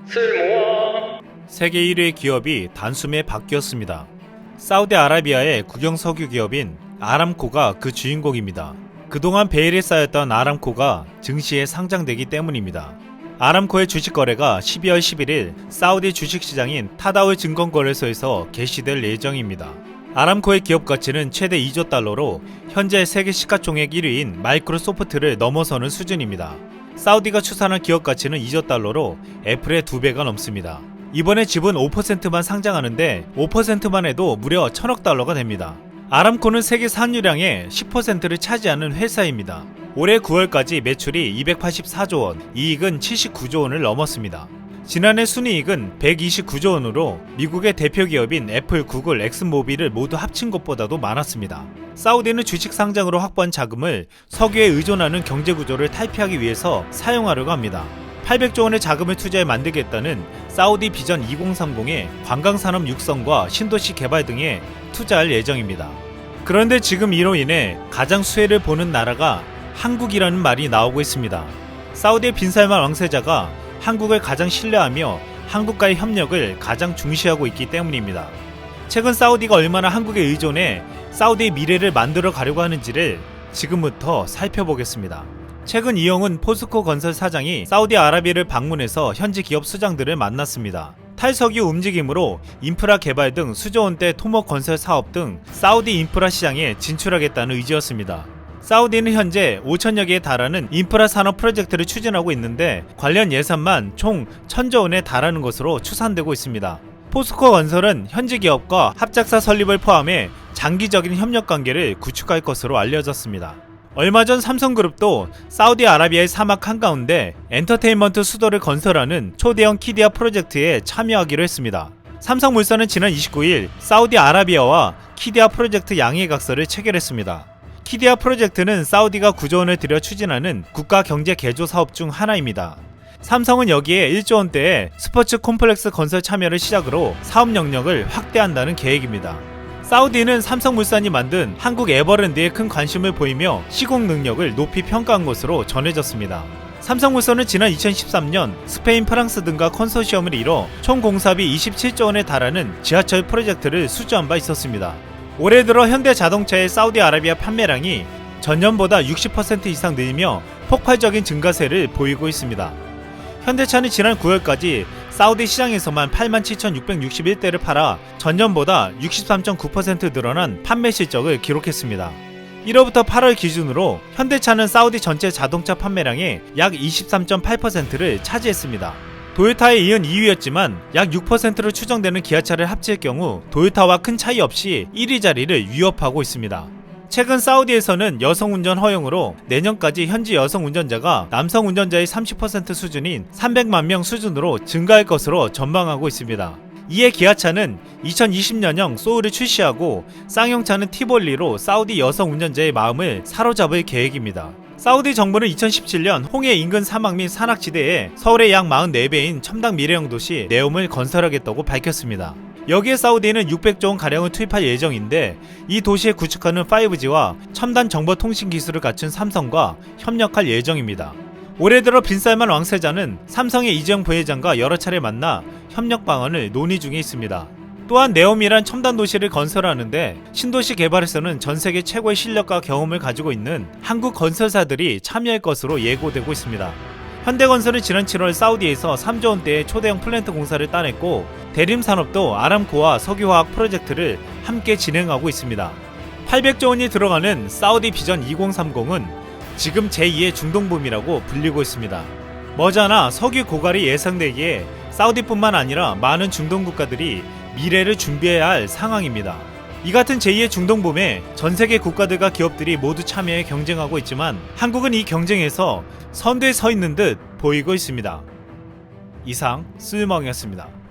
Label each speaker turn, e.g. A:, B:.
A: 쓸모아.
B: 세계 1위의 기업이 단숨에 바뀌었습니다. 사우디아라비아의 국영 석유 기업인 아람코가 그 주인공입니다. 그동안 베일에 쌓였던 아람코가 증시에 상장되기 때문입니다. 아람코의 주식 거래가 12월 11일 사우디 주식시장인 타다울 증권거래소에서 개시될 예정입니다. 아람코의 기업 가치는 최대 2조 달러로 현재 세계 시가총액 1위인 마이크로소프트를 넘어서는 수준입니다. 사우디가 추산한 기업 가치는 2조 달러로 애플의 2배가 넘습니다. 이번에 지분 5%만 상장하는데 5%만 해도 무려 1000억 달러가 됩니다. 아람코는 세계 산유량의 10%를 차지하는 회사입니다. 올해 9월까지 매출이 284조 원, 이익은 79조 원을 넘었습니다. 지난해 순이익은 129조 원으로 미국의 대표 기업인 애플, 구글, 엑슨모빌을 모두 합친 것보다도 많았습니다. 사우디는 주식 상장으로 확보한 자금을 석유에 의존하는 경제구조를 탈피하기 위해서 사용하려고 합니다. 800조 원의 자금을 투자해 만들겠다는 사우디 비전 2030의 관광산업 육성과 신도시 개발 등에 투자할 예정입니다. 그런데 지금 이로 인해 가장 수혜를 보는 나라가 한국이라는 말이 나오고 있습니다. 사우디의 빈살만 왕세자가 한국을 가장 신뢰하며 한국과의 협력을 가장 중시하고 있기 때문입니다. 최근 사우디가 얼마나 한국에 의존해 사우디의 미래를 만들어 가려고 하는지를 지금부터 살펴보겠습니다. 최근 이영훈 포스코 건설 사장이 사우디아라비아를 방문해서 현지 기업 수장들을 만났습니다. 탈석유 움직임으로 인프라 개발 등 수조 원대 토목 건설 사업 등 사우디 인프라 시장에 진출하겠다는 의지였습니다. 사우디는 현재 5천여 개에 달하는 인프라 산업 프로젝트를 추진하고 있는데 관련 예산만 총 1000조 원에 달하는 것으로 추산되고 있습니다. 포스코 건설은 현지 기업과 합작사 설립을 포함해 장기적인 협력 관계를 구축할 것으로 알려졌습니다. 얼마 전 삼성그룹도 사우디아라비아의 사막 한가운데 엔터테인먼트 수도를 건설하는 초대형 키디아 프로젝트에 참여하기로 했습니다. 삼성물산은 지난 29일 사우디아라비아와 키디아 프로젝트 양해각서를 체결했습니다. 키디아 프로젝트는 사우디가 9조 원을 들여 추진하는 국가 경제 개조 사업 중 하나입니다. 삼성은 여기에 1조 원대의 스포츠 콤플렉스 건설 참여를 시작으로 사업 영역을 확대한다는 계획입니다. 사우디는 삼성물산이 만든 한국 에버랜드에 큰 관심을 보이며 시공 능력을 높이 평가한 것으로 전해졌습니다. 삼성물산은 지난 2013년 스페인, 프랑스 등과 컨소시엄을 이뤄 총 공사비 27조 원에 달하는 지하철 프로젝트를 수주한 바 있었습니다. 올해 들어 현대자동차의 사우디아라비아 판매량이 전년보다 60% 이상 늘며 폭발적인 증가세를 보이고 있습니다. 현대차는 지난 9월까지 사우디 시장에서만 87,661대를 팔아 전년보다 63.9% 늘어난 판매 실적을 기록했습니다. 1월부터 8월 기준으로 현대차는 사우디 전체 자동차 판매량의 약 23.8%를 차지했습니다. 도요타에 이은 2위였지만 약 6%로 추정되는 기아차를 합칠 경우 도요타와 큰 차이 없이 1위 자리를 위협하고 있습니다. 최근 사우디에서는 여성 운전 허용으로 내년까지 현지 여성 운전자가 남성 운전자의 30% 수준인 300만 명 수준으로 증가할 것으로 전망하고 있습니다. 이에 기아차는 2020년형 소울을 출시하고 쌍용차는 티볼리로 사우디 여성 운전자의 마음을 사로잡을 계획입니다. 사우디 정부는 2017년 홍해 인근 사막 및 산악지대에 서울의 약 44배인 첨단 미래형 도시 네옴을 건설하겠다고 밝혔습니다. 여기에 사우디는 600조 원 가량을 투입할 예정인데 이 도시에 구축하는 5G와 첨단 정보통신 기술을 갖춘 삼성과 협력할 예정입니다. 올해 들어 빈살만 왕세자는 삼성의 이재용 부회장과 여러 차례 만나 협력 방안을 논의 중에 있습니다. 또한 네옴이란 첨단 도시를 건설하는데 신도시 개발에서는 전세계 최고의 실력과 경험을 가지고 있는 한국 건설사들이 참여할 것으로 예고되고 있습니다. 현대건설은 지난 7월 사우디에서 3조 원대의 초대형 플랜트 공사를 따냈고 대림산업도 아람코와 석유화학 프로젝트를 함께 진행하고 있습니다. 800조 원이 들어가는 사우디 비전 2030은 지금 제2의 중동붐이라고 불리고 있습니다. 머지않아 석유 고갈이 예상되기에 사우디뿐만 아니라 많은 중동 국가들이 미래를 준비해야 할 상황입니다. 이 같은 제2의 중동붐에 전세계 국가들과 기업들이 모두 참여해 경쟁하고 있지만 한국은 이 경쟁에서 선두에 서 있는 듯 보이고 있습니다. 이상 쓸멍이었습니다.